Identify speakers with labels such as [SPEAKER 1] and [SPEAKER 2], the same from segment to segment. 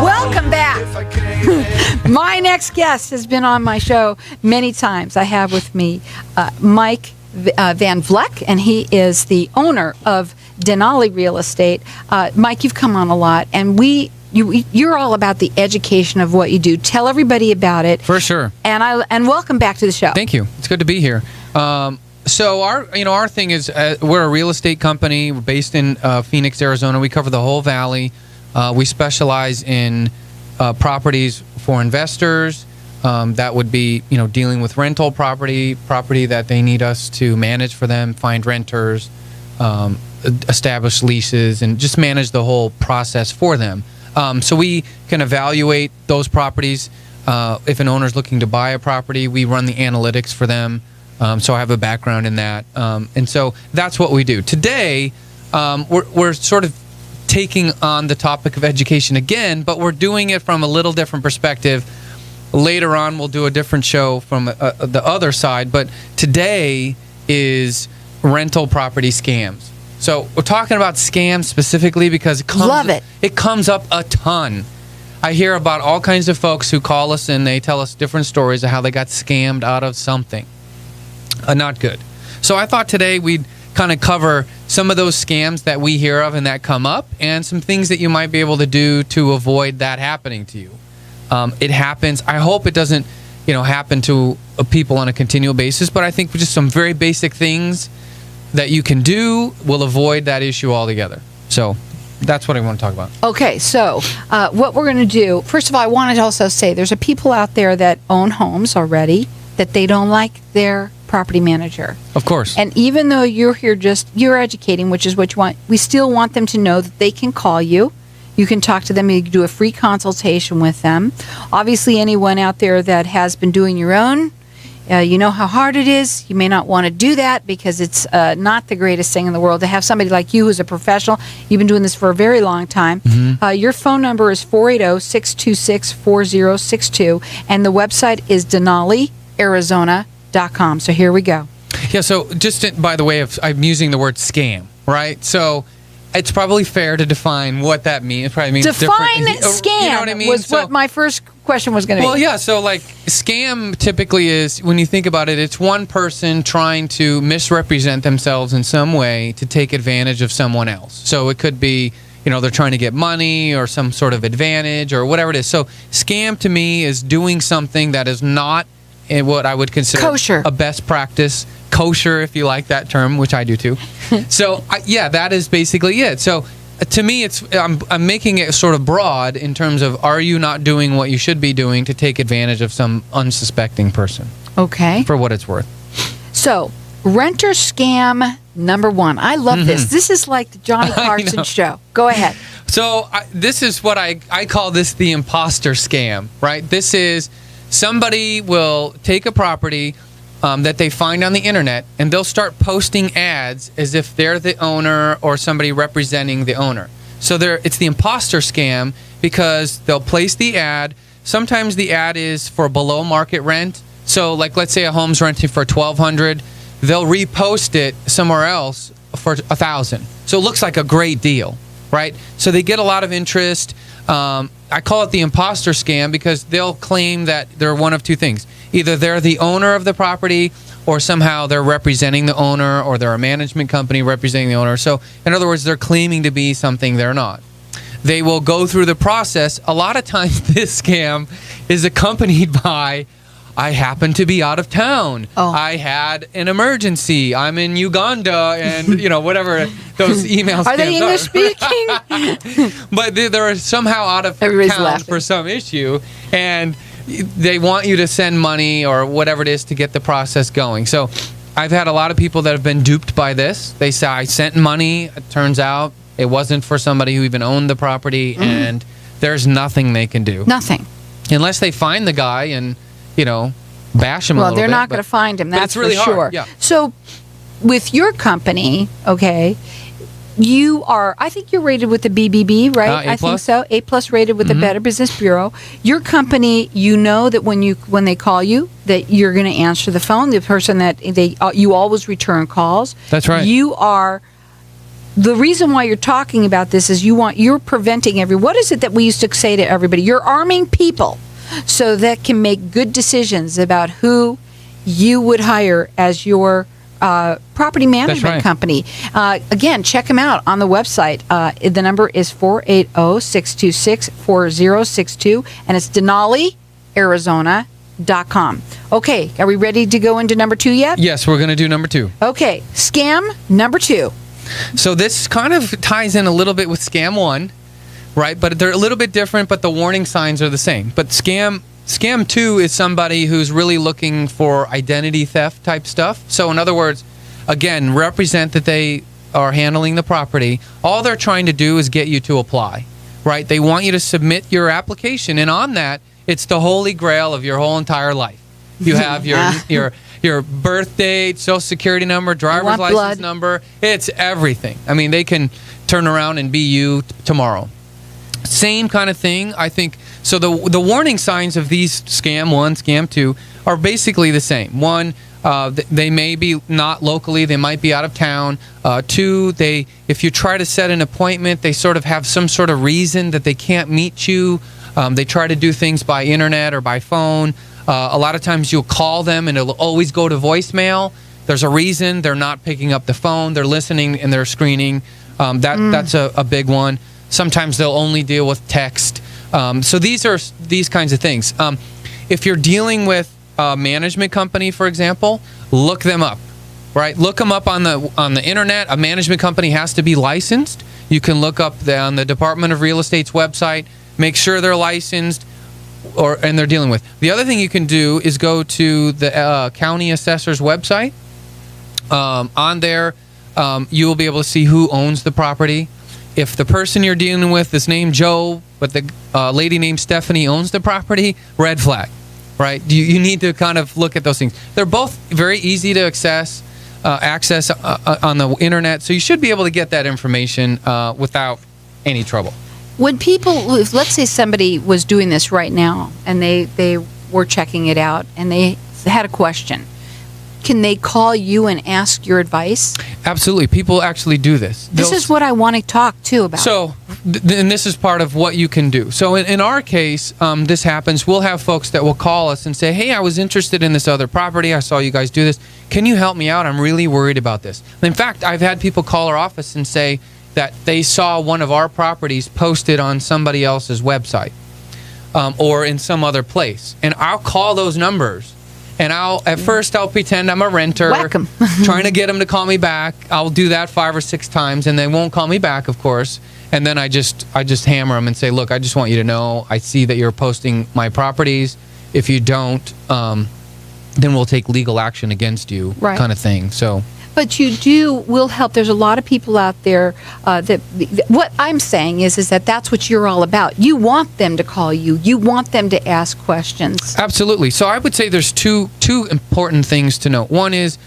[SPEAKER 1] Welcome back. My next guest has been on my show many times. I have with me Mike Van Vleck, and he is the owner of Danali Real Estate. Mike, you've come on a lot, and you're all about the education of what you do. Tell everybody about it.
[SPEAKER 2] For sure.
[SPEAKER 1] And welcome back to the show.
[SPEAKER 2] Thank you. It's good to be here. So our thing is we're a real estate company. We're based in Phoenix, Arizona. We cover the whole valley. We specialize in properties for investors. That would be dealing with rental property that they need us to manage for them, find renters, establish leases, and just manage the whole process for them. So we can evaluate those properties. If an owner is looking to buy a property, we run the analytics for them. So I have a background in that. And so that's what we do. Today, we're sort of taking on the topic of education again, but we're doing it from a little different perspective. Later on, we'll do a different show from the other side. But today is rental property scams. So we're talking about scams specifically because it comes up a ton. I hear about all kinds of folks who call us and they tell us different stories of how they got scammed out of something. Not good. So I thought today we'd kind of cover some of those scams that we hear of and that come up, and some things that you might be able to do to avoid that happening to you. It happens. I hope it doesn't, happen to people on a continual basis, but I think just some very basic things that you can do will avoid that issue altogether. So that's what I want to talk about.
[SPEAKER 1] Okay, so what we're going to do, first of all, I want to also say there's people out there that own homes already that they don't like their property manager.
[SPEAKER 2] Of course.
[SPEAKER 1] And even though you're here you're educating, which is what you want, we still want them to know that they can call you. You can talk to them. You can do a free consultation with them. Obviously, anyone out there that has been doing your own, you know how hard it is. You may not want to do that because it's not the greatest thing in the world to have somebody like you who's a professional. You've been doing this for a very long time. Mm-hmm. Your phone number is 480-626-4062, and the website is DenaliArizona.com. So here we go.
[SPEAKER 2] Yeah, so just by the way, I'm using the word scam, right? So it's probably fair to define what that means. It probably means
[SPEAKER 1] define
[SPEAKER 2] different.
[SPEAKER 1] Scam.
[SPEAKER 2] You know what I mean?
[SPEAKER 1] Was what my first question was going to be.
[SPEAKER 2] Well, yeah. So like scam typically is, when you think about it, it's one person trying to misrepresent themselves in some way to take advantage of someone else. So it could be, they're trying to get money or some sort of advantage or whatever it is. So scam to me is doing something that is not in what I would consider
[SPEAKER 1] kosher,
[SPEAKER 2] a best practice. Kosher, if you like that term, which I do too. So, that is basically it. So, to me, I'm making it sort of broad in terms of, are you not doing what you should be doing to take advantage of some unsuspecting person?
[SPEAKER 1] Okay.
[SPEAKER 2] For what it's worth.
[SPEAKER 1] So, renter scam number one. I love this. This is like the Johnny Carson show. Go ahead.
[SPEAKER 2] So, this is what I call this the imposter scam, right? This is somebody will take a property that they find on the internet, and they'll start posting ads as if they're the owner or somebody representing the owner. So it's the imposter scam because they'll place the ad. Sometimes the ad is for below market rent. So like, let's say a home's renting for $1,200, they'll repost it somewhere else for $1,000. So it looks like a great deal, right? So they get a lot of interest. I call it the imposter scam because they'll claim that they're one of two things. Either they're the owner of the property, or somehow they're representing the owner, or they're a management company representing the owner. So, in other words, they're claiming to be something they're not. They will go through the process. A lot of times this scam is accompanied by, I happen to be out of town. Oh. I had an emergency. I'm in Uganda, and whatever those emails
[SPEAKER 1] are they English speaking?
[SPEAKER 2] But they're somehow out of town for some issue, and they want you to send money or whatever it is to get the process going. So I've had a lot of people that have been duped by this. They say, I sent money. It turns out it wasn't for somebody who even owned the property, and there's nothing they can do.
[SPEAKER 1] Nothing.
[SPEAKER 2] Unless they find the guy and, bash him a little bit.
[SPEAKER 1] Well, they're not going to find him, that's
[SPEAKER 2] really
[SPEAKER 1] for sure.
[SPEAKER 2] Hard. Yeah.
[SPEAKER 1] So with your company, okay, you are, I think you're rated with the BBB, right?
[SPEAKER 2] A+.
[SPEAKER 1] I think so. A+ rated with the Better Business Bureau. Your company, that when they call you, that you're going to answer the phone. The person that you always return calls.
[SPEAKER 2] That's right.
[SPEAKER 1] You are the reason why you're talking about this is you're preventing what is it that we used to say to everybody? You're arming people so that can make good decisions about who you would hire as your property management company. Again, check them out on the website. The number is 480-626-4062, and it's Denali, Arizona.com. Okay, are we ready to go into number 2 yet?
[SPEAKER 2] Yes, we're going to do number 2.
[SPEAKER 1] Okay, scam number 2.
[SPEAKER 2] So this kind of ties in a little bit with scam 1, right? But they're a little bit different, but the warning signs are the same. But scam 2 is somebody who's really looking for identity theft type stuff. So in other words, again, represent that they are handling the property. All they're trying to do is get you to apply, right? They want you to submit your application, and on that, it's the holy grail of your whole entire life. You have your birth date, social security number, driver's license number. It's everything. I mean, they can turn around and be you tomorrow. Same kind of thing, I think. So the warning signs of these scam 1, scam 2 are basically the same. 1, they may be not locally, they might be out of town. 2, if you try to set an appointment, they sort of have some sort of reason that they can't meet you. They try to do things by internet or by phone. A lot of times you'll call them and it'll always go to voicemail. There's a reason they're not picking up the phone. They're listening and they're screening. That's a big one. Sometimes they'll only deal with text. So these kinds of things. If you're dealing with a management company, for example, look them up. Right? Look them up on the internet. A management company has to be licensed. You can look up on the Department of Real Estate's website. Make sure they're licensed. And they're dealing with. The other thing you can do is go to the county assessor's website. On there, you will be able to see who owns the property. If the person you're dealing with is named Joe, but the lady named Stephanie owns the property, red flag, right? You need to kind of look at those things. They're both very easy to access on the internet, so you should be able to get that information without any trouble.
[SPEAKER 1] When let's say somebody was doing this right now and they were checking it out and they had a question, can they call you and ask your advice?
[SPEAKER 2] Absolutely. People actually do this.
[SPEAKER 1] This is what I want to talk to about.
[SPEAKER 2] So, and this is part of what you can do. So in our case, this happens. We'll have folks that will call us and say, hey, I was interested in this other property. I saw you guys do this. Can you help me out? I'm really worried about this. In fact, I've had people call our office and say that they saw one of our properties posted on somebody else's website or in some other place. And I'll call those numbers. And at first I'll pretend I'm a renter,
[SPEAKER 1] whack 'em.
[SPEAKER 2] trying to get them to call me back. I'll do that 5 or 6 times, and they won't call me back, of course. And then I just hammer them and say, look, I just want you to know, I see that you're posting my properties. If you don't, then we'll take legal action against you,
[SPEAKER 1] right,
[SPEAKER 2] kind of thing. So.
[SPEAKER 1] But will help. There's a lot of people out there that what I'm saying is that that's what you're all about. You want them to call you. You want them to ask questions.
[SPEAKER 2] Absolutely. So I would say there's two important things to note. One is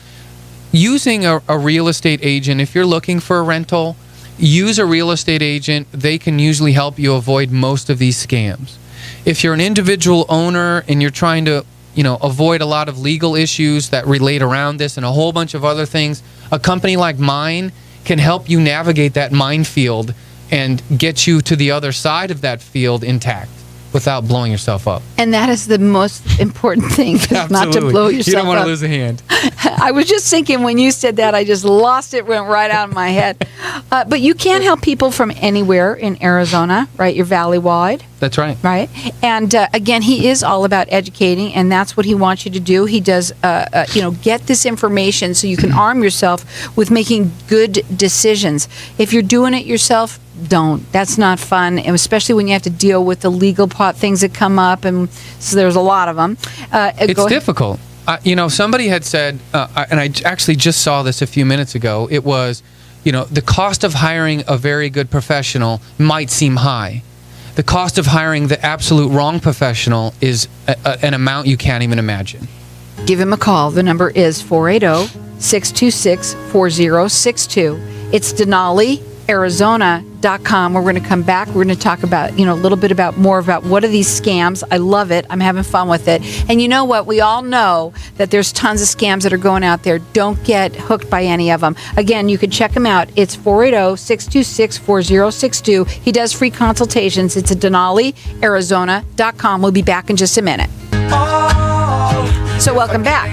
[SPEAKER 2] using a real estate agent. If you're looking for a rental, use a real estate agent. They can usually help you avoid most of these scams. If you're an individual owner and you're trying to avoid a lot of legal issues that relate around this and a whole bunch of other things, a company like mine can help you navigate that minefield and get you to the other side of that field intact without blowing yourself up.
[SPEAKER 1] And that is the most important thing, is not to blow yourself up.
[SPEAKER 2] You don't want to lose a hand.
[SPEAKER 1] I was just thinking when you said that, I just lost it, went right out of my head. But you can help people from anywhere in Arizona, right? You're valley-wide.
[SPEAKER 2] That's right.
[SPEAKER 1] Right? And again, he is all about educating, and that's what he wants you to do. He does, get this information so you can arm yourself with making good decisions. If you're doing it yourself, don't. That's not fun, and especially when you have to deal with the legal things that come up, and so there's a lot of them.
[SPEAKER 2] It's difficult. Somebody had said, and I actually just saw this a few minutes ago, it was, the cost of hiring a very good professional might seem high. The cost of hiring the absolute wrong professional is an amount you can't even imagine.
[SPEAKER 1] Give him a call. The number is 480-626-4062. It's Denali, Arizona.com. We're going to come back. We're going to talk about, a little bit about more about what are these scams. I love it. I'm having fun with it. And you know what? We all know that there's tons of scams that are going out there. Don't get hooked by any of them. Again, you can check him out. It's 480-626-4062. He does free consultations. It's at DenaliArizona.com. We'll be back in just a minute. So welcome back.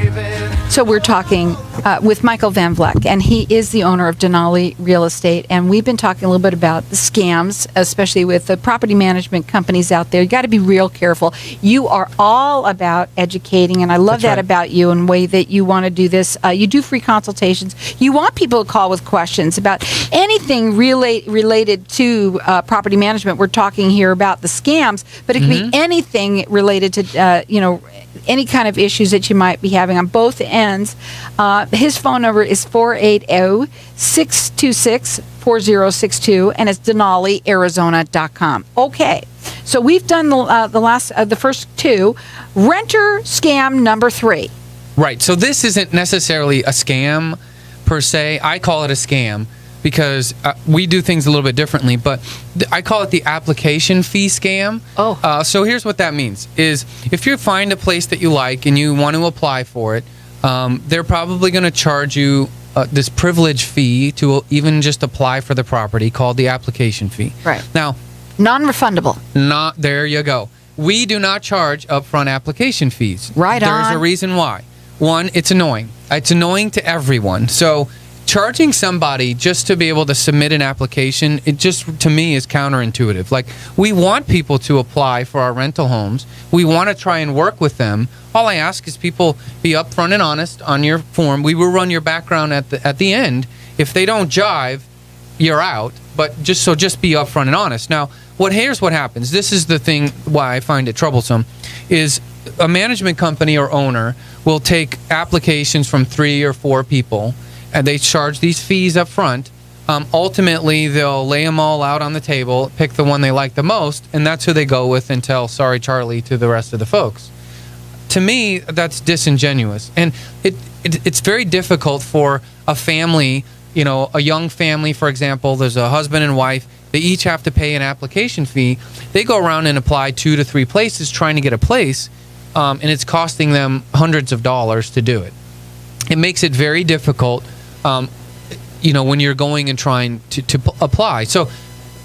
[SPEAKER 1] So we're talking with Michael Van Vleck, and he is the owner of Danali Real Estate. And we've been talking a little bit about the scams, especially with the property management companies out there. You got to be real careful. You are all about educating, and I love that about you and the way that you want to do this. You do free consultations. You want people to call with questions about anything related to property management. We're talking here about the scams, but it can be anything related to, any kind of issues that you might be having on both ends. His phone number is 480-626-4062, and it's DenaliArizona.com. Okay, so we've done the first two. Renter scam number 3.
[SPEAKER 2] Right. So this isn't necessarily a scam per se. I call it a scam because we do things a little bit differently, but I call it the application fee scam. So here's what that means is if you find a place that you like and you want to apply for it, they're probably going to charge you this privilege fee to even just apply for the property called the application fee.
[SPEAKER 1] Right.
[SPEAKER 2] Now,
[SPEAKER 1] non-refundable.
[SPEAKER 2] There you go. We do not charge upfront application fees.
[SPEAKER 1] Right on.
[SPEAKER 2] There's a reason why. One, it's annoying. It's annoying to everyone. So charging somebody just to be able to submit an application, it just, to me, is counterintuitive. Like, we want people to apply for our rental homes. We want to try and work with them. All I ask is people be upfront and honest on your form. We will run your background at the end. If they don't jive, you're out. But just be upfront and honest. Now, here's what happens. This is the thing why I find it troublesome, is a management company or owner will take applications from 3 or 4 people, and they charge these fees up front. Ultimately, they'll lay them all out on the table, pick the one they like the most, and that's who they go with and tell, sorry, Charlie, to the rest of the folks. To me, that's disingenuous. And it's very difficult for a family, a young family, for example. There's a husband and wife. They each have to pay an application fee. They go around and apply 2 to 3 places trying to get a place, and it's costing them hundreds of dollars to do it. It makes it very difficult when you're going and trying to apply. So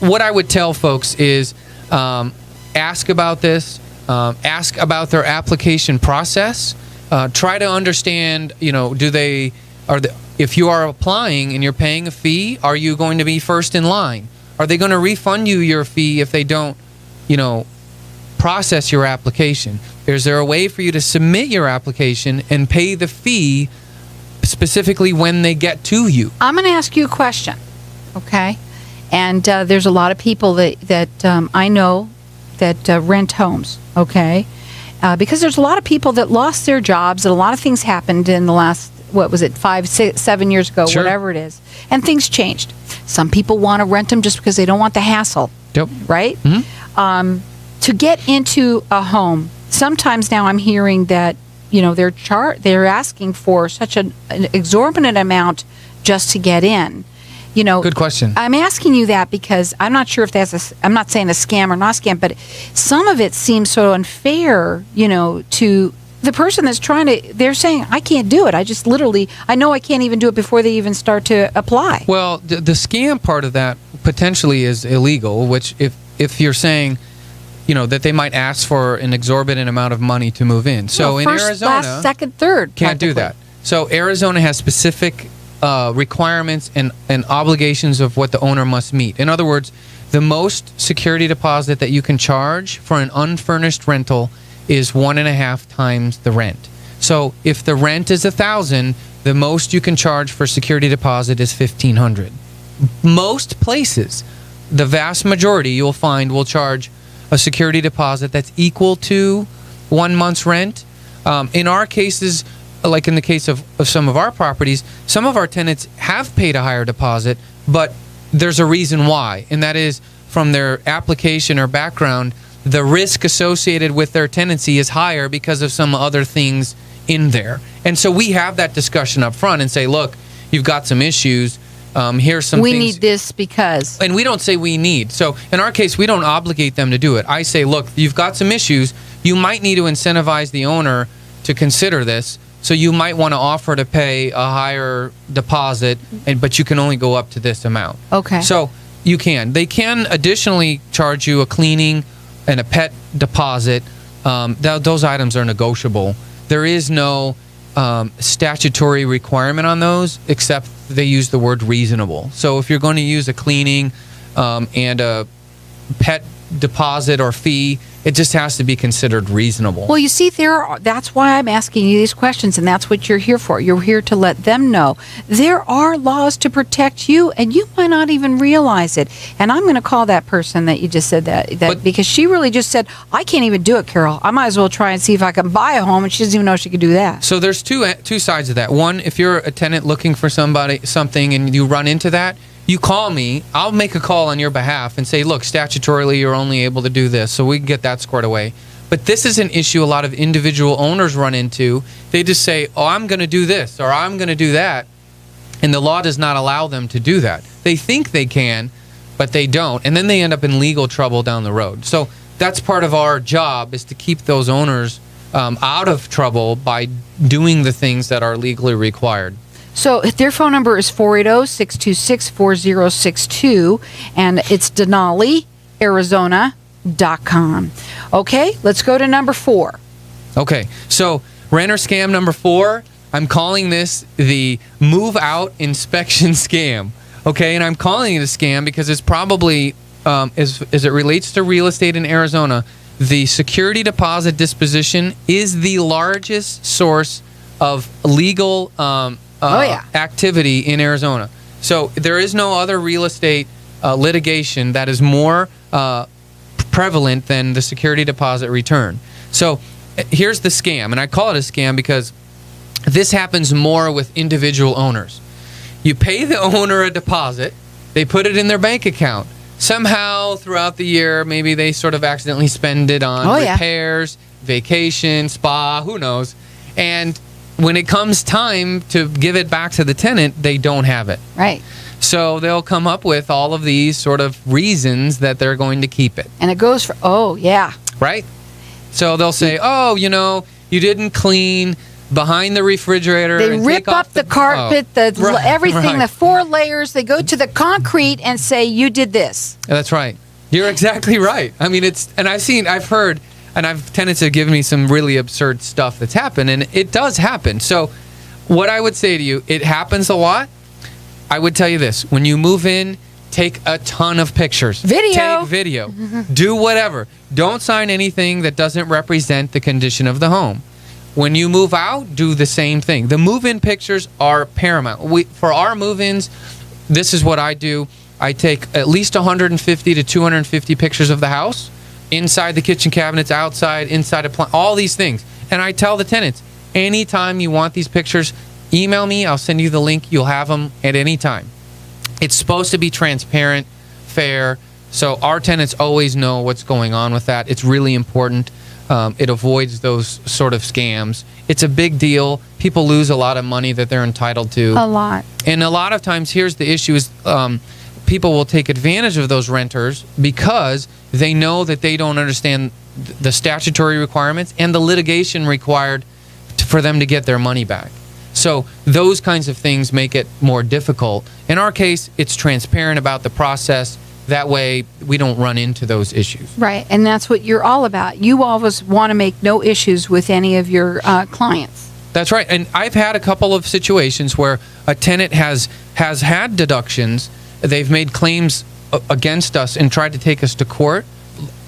[SPEAKER 2] what I would tell folks is ask about this, ask about their application process, try to understand, if you are applying and you're paying a fee, are you going to be first in line? Are they going to refund you your fee if they don't, process your application? Is there a way for you to submit your application and pay the fee specifically when they get to you?
[SPEAKER 1] I'm going to ask you a question, okay? And there's a lot of people that I know that rent homes, okay? Because there's a lot of people that lost their jobs, and a lot of things happened in the last, 5, 6, 7 years ago,
[SPEAKER 2] Sure.
[SPEAKER 1] Whatever it is. And things changed. Some people want to rent them just because they don't want the hassle,
[SPEAKER 2] Yep.
[SPEAKER 1] right?
[SPEAKER 2] Mm-hmm.
[SPEAKER 1] To get into a home, sometimes now I'm hearing that they're asking for such an exorbitant amount just to get in.
[SPEAKER 2] Good question.
[SPEAKER 1] I'm asking you that because I'm not sure if I'm not saying a scam or not scam, but some of it seems so unfair, to the person that's they're saying, I can't do it. I know I can't even do it before they even start to apply.
[SPEAKER 2] Well, the scam part of that potentially is illegal, which if you're saying, that they might ask for an exorbitant amount of money to move in. So in
[SPEAKER 1] first,
[SPEAKER 2] Arizona,
[SPEAKER 1] last, second, third,
[SPEAKER 2] can't do that. So Arizona has specific requirements and obligations of what the owner must meet. In other words, the most security deposit that you can charge for an unfurnished rental is 1.5 times the rent. So if the rent is $1,000, the most you can charge for security deposit is $1,500. Most places, the vast majority you'll find will charge a security deposit that's equal to 1 month's rent. In our cases, like in the case of some of our properties, some of our tenants have paid a higher deposit, but there's a reason why, and that is from their application or background, the risk associated with their tenancy is higher because of some other things in there. And so we have that discussion up front and say, look, you've got some issues. Here's some
[SPEAKER 1] we
[SPEAKER 2] things.
[SPEAKER 1] need this because.
[SPEAKER 2] And we don't say we need. So in our case, we don't obligate them to do it. I say, look, you've got some issues. You might need to incentivize the owner to consider this. So you might want to offer to pay a higher deposit, but you can only go up to this amount.
[SPEAKER 1] Okay.
[SPEAKER 2] So you can. They can additionally charge you a cleaning and a pet deposit. Those items are negotiable. There is no statutory requirement on those, except they use the word reasonable. So if you're going to use a cleaning and a pet deposit or fee, it just has to be considered reasonable.
[SPEAKER 1] Well, you see, that's why I'm asking you these questions, and that's what you're here for. You're here to let them know there are laws to protect you, and you might not even realize it. And I'm going to call that person that you just said that because she really just said, I can't even do it, Carol. I might as well try and see if I can buy a home, and she doesn't even know she could do that.
[SPEAKER 2] So there's two sides of that. One, if you're a tenant looking for something, and you run into that, you call me, I'll make a call on your behalf and say, look, statutorily you're only able to do this, so we can get that squared away. But this is an issue a lot of individual owners run into. They just say, oh, I'm going to do this or I'm going to do that, and the law does not allow them to do that. They think they can, but they don't, and then they end up in legal trouble down the road. So that's part of our job, is to keep those owners out of trouble by doing the things that are legally required.
[SPEAKER 1] So their phone number is 480-626-4062, and it's Danali, Arizona.com. Okay, let's go to number 4.
[SPEAKER 2] Okay, so renter scam number 4, I'm calling this the move out inspection scam. Okay, and I'm calling it a scam because it's probably, as it relates to real estate in Arizona, the security deposit disposition is the largest source of legal activity in Arizona. So there is no other real estate litigation that is more prevalent than the security deposit return. So here's the scam, and I call it a scam because this happens more with individual owners. You pay the owner a deposit, they put it in their bank account. Somehow throughout the year, maybe they sort of accidentally spend it on repairs, vacation, spa, who knows. And when it comes time to give it back to the tenant, they don't have it.
[SPEAKER 1] Right.
[SPEAKER 2] So they'll come up with all of these sort of reasons that they're going to keep it.
[SPEAKER 1] And it goes for,
[SPEAKER 2] Right? So they'll say, oh, you didn't clean behind the refrigerator.
[SPEAKER 1] They
[SPEAKER 2] and
[SPEAKER 1] rip up the carpet, everything,
[SPEAKER 2] right.
[SPEAKER 1] the 4 layers. They go to the concrete and say, you did this.
[SPEAKER 2] That's right. You're exactly right. I mean, I've heard, and tenants have given me some really absurd stuff that's happened, and it does happen. So what I would say to you, it happens a lot. I would tell you this. When you move in, take a ton of pictures. Take video. Do whatever. Don't sign anything that doesn't represent the condition of the home. When you move out, do the same thing. The move-in pictures are paramount. For our move-ins, this is what I do. I take at least 150 to 250 pictures of the house. Inside the kitchen cabinets, outside, inside all these things. And I tell the tenants, anytime you want these pictures, email me. I'll send you the link. You'll have them at any time. It's supposed to be transparent, fair, so our tenants always know what's going on with that. It's really important. It avoids those sort of scams. It's a big deal. People lose a lot of money that they're entitled to.
[SPEAKER 1] A lot.
[SPEAKER 2] And a lot of times, here's the issue is people will take advantage of those renters because they know that they don't understand the statutory requirements and the litigation required for them to get their money back. So those kinds of things make it more difficult. In our case, it's transparent about the process. That way, we don't run into those issues.
[SPEAKER 1] Right, and that's what you're all about. You always want to make no issues with any of your clients.
[SPEAKER 2] That's right. And I've had a couple of situations where a tenant has had deductions. They've made claims against us and tried to take us to court.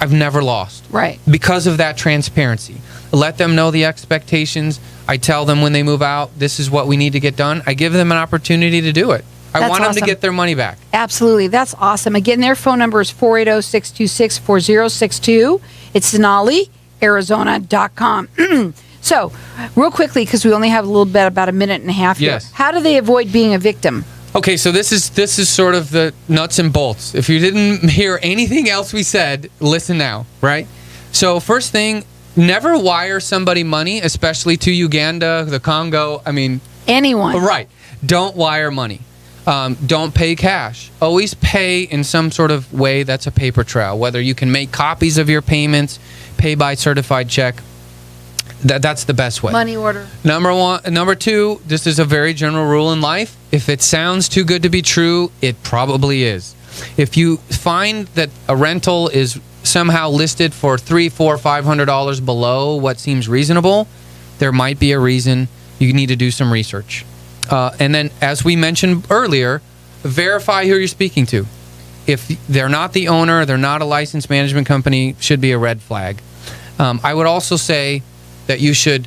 [SPEAKER 2] I've never lost.
[SPEAKER 1] Right.
[SPEAKER 2] Because of that transparency. Let them know the expectations. I tell them when they move out, this is what we need to get done. I give them an opportunity to do it. I want them to get their money back.
[SPEAKER 1] Absolutely. That's awesome. Again, their phone number is 480-626-4062. It's Denali, Arizona.com. So, real quickly, because we only have a little bit, about a minute and a half here.
[SPEAKER 2] Yes.
[SPEAKER 1] How do they avoid being a victim?
[SPEAKER 2] Okay, so this is sort of the nuts and bolts. If you didn't hear anything else we said, listen now, right? So first thing, never wire somebody money, especially to Uganda, the Congo. I mean,
[SPEAKER 1] anyone.
[SPEAKER 2] Right. Don't wire money. Don't pay cash. Always pay in some sort of way that's a paper trail. Whether you can make copies of your payments, pay by certified check. That's the best way.
[SPEAKER 1] Money order.
[SPEAKER 2] Number two, this is a very general rule in life. If it sounds too good to be true, it probably is. If you find that a rental is somehow listed for $300, $400, $500 below what seems reasonable, there might be a reason. You need to do some research. And then, as we mentioned earlier, verify who you're speaking to. If they're not the owner, they're not a licensed management company, should be a red flag. I would also say that you should